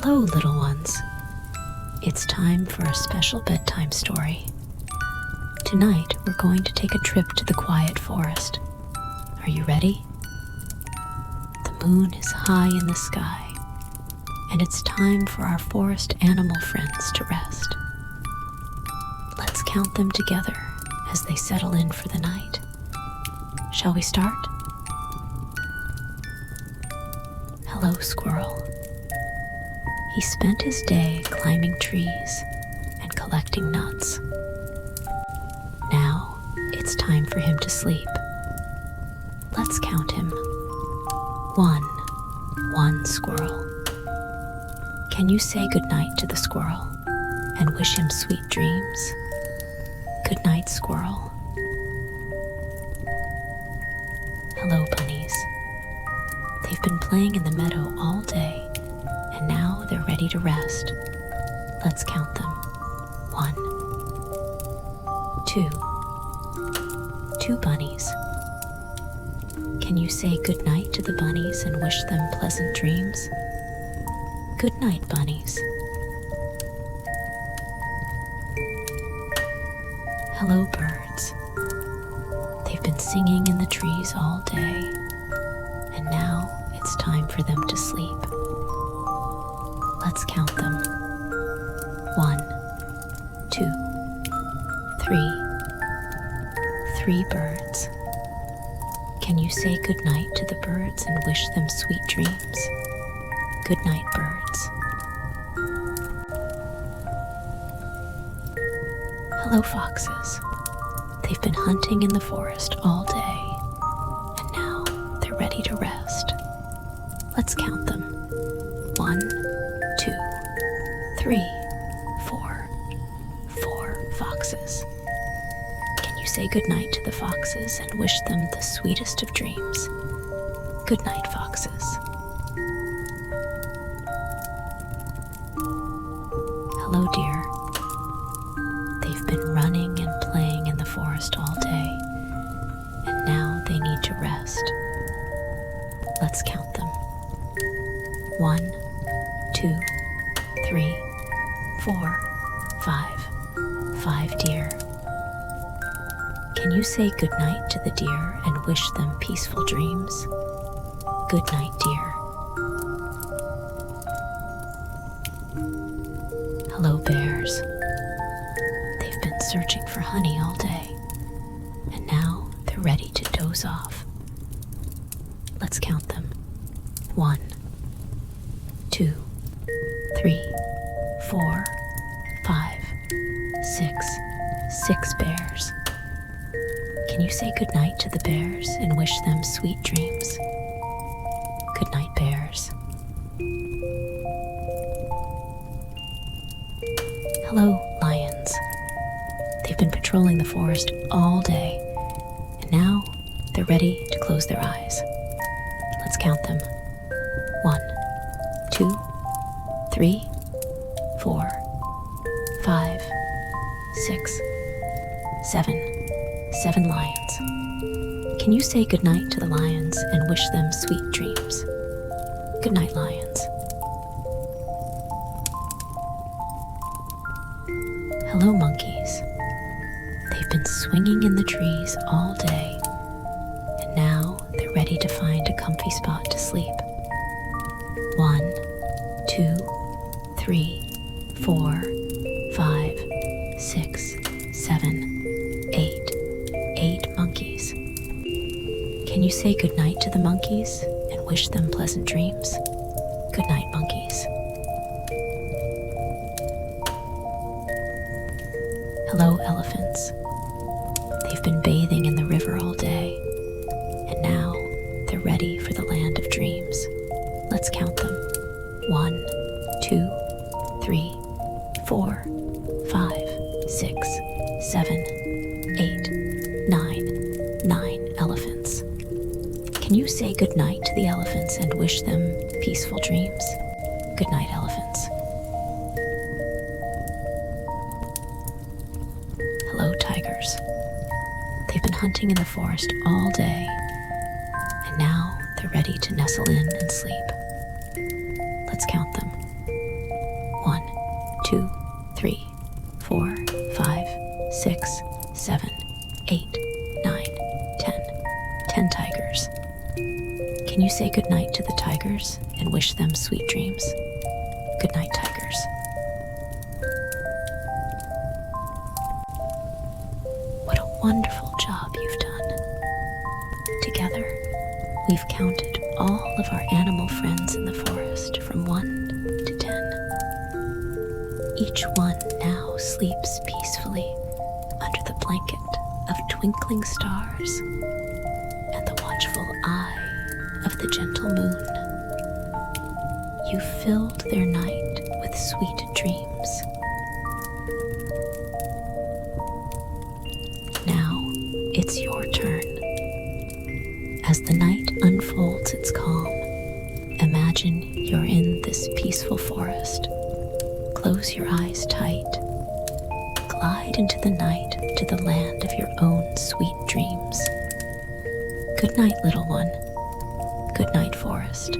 Hello, little ones. It's time for a special bedtime story. Tonight, we're going to take a trip to the quiet forest. Are you ready? The moon is high in the sky, and it's time for our forest animal friends to rest. Let's count them together as they settle in for the night. Shall we start? Hello, squirrel. He spent his day climbing trees and collecting nuts. Now it's time for him to sleep. Let's count him. One squirrel. Can you say goodnight to the squirrel and wish him sweet dreams? Good night, squirrel. Hello, bunnies. They've been playing in the meadow all day, and now they're ready to rest. Let's count them. 1, 2. 2 bunnies. Can you say good night to the bunnies and wish them pleasant dreams? Good night, bunnies. Hello, birds. They've been singing in the trees all day, and now it's time for them to sleep. Let's count them. 1, 2, 3. 3 birds. Can you say good night to the birds and wish them sweet dreams? Good night, birds. Hello, foxes. They've been hunting in the forest all day, and now they're ready to rest. Let's count them. 1, 2, 3, 4. 4 foxes. Can you say good night to the foxes and wish them the sweetest of dreams? Good night, foxes. Hello, dear. They've been running and playing in the forest all day, and now they need to rest. Let's count them. 1, 2, 3, 4, 5. 5 deer. Can you say good night to the deer and wish them peaceful dreams? Good night, dear. Hello, bears. They've been searching for honey all day, and now they're ready to doze off. Let's count them. 1, 2, 3, 4, 5, 6. 6 bears. Can you say good night to the bears and wish them sweet dreams? Good night, bears. Hello, lions. They've been patrolling the forest all day, and now they're ready to close their eyes. Let's count them. 1, 2, 3, 4, 5, 6, 7. 7 lions. Can you say goodnight to the lions and wish them sweet dreams? Good night, lions. Hello, monkeys. They've been swinging in the trees all day, and now they're ready to find a comfy spot to sleep. 1, 2, 3, 4, 5, 6, 7, 8. 8 monkeys. Can you say goodnight to the monkeys and wish them pleasant dreams? Good night, monkeys. Hello, elephants. They've been bathing in the river all day, and now they're ready for the land of dreams. Let's count them. 1, 2, 3, 4, 5, 6, 7, 8. 9 elephants. Can you say good night to the elephants and wish them peaceful dreams? Good night, elephants. Hello, tigers. They've been hunting in the forest all day, and now they're ready to nestle in and sleep. Let's count them. say goodnight to the tigers and wish them sweet dreams. Good night, tigers. What a wonderful job you've done. Together, we've counted all of our animal friends in the forest from 1 to 10. Each one now sleeps peacefully under the blanket of twinkling stars and the watchful eye of the gentle moon. You filled their night with sweet dreams. Now it's your turn. As the night unfolds its calm, imagine you're in this peaceful forest. Close your eyes tight. Glide into the night to the land of your own sweet dreams. Good night, little one. Good night, forest.